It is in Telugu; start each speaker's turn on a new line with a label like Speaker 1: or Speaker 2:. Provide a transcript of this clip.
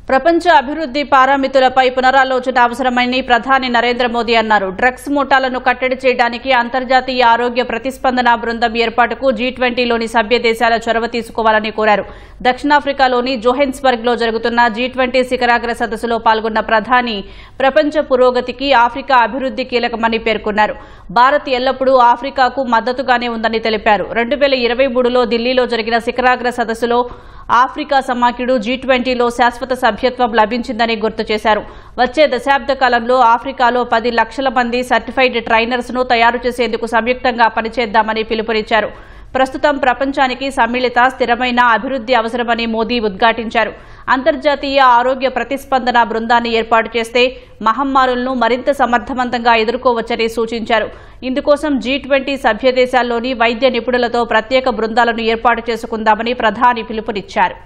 Speaker 1: ప్రపంచ అభివృద్ధి పారామితులపై పునరాలోచన అవసరమని ప్రధాని నరేంద్ర మోదీ అన్నారు. డ్రగ్స్ ముఠాలను కట్టడి చేయడానికి అంతర్జాతీయ ఆరోగ్య ప్రతిస్పందన బృందం ఏర్పాటుకు G20లోని సభ్య దేశాల చొరవ తీసుకోవాలని కోరారు. దక్షిణాఫ్రికాలోని జోహెన్స్బర్గ్లో జరుగుతున్న G20 శిఖరాగ్ర సదస్సులో పాల్గొన్న ప్రధాని ప్రపంచ పురోగతికి ఆఫ్రికా అభివృద్ధి కీలకమని పేర్కొన్నారు. భారత్ ఎల్లప్పుడూ ఆఫ్రికాకు మద్దతుగానే ఉందని తెలిపారు. 2023లో ఢిల్లీలో జరిగిన శిఖరాగ్ర సదస్సులో ఆఫ్రికా సమాఖ్యుడు G20లో శాశ్వత సభ్యత్వం లభించిందని గుర్తు చేశారు. వచ్చే దశాబ్ద కాలంలో ఆఫ్రికాలో 10 లక్షల మంది సర్టిఫైడ్ ట్రైనర్స్ ను తయారు చేసేందుకు సంయుక్తంగా పనిచేద్దామని పిలుపునిచ్చారు. ప్రస్తుతం ప్రపంచానికి సమ్మిళిత స్థిరమైన అభివృద్ధి అవసరమని మోదీ ఉద్ఘాటించారు. అంతర్జాతీయ ఆరోగ్య ప్రతిస్పందన బృందాన్ని ఏర్పాటు చేస్తే మహమ్మారులను మరింత సమర్థవంతంగా ఎదుర్కోవచ్చని సూచించారు. ఇందుకోసం G20 సభ్య దేశాల్లోని వైద్య నిపుణులతో ప్రత్యేక బృందాలను ఏర్పాటు చేసుకుందామని ప్రధాని పిలుపునిచ్చారు.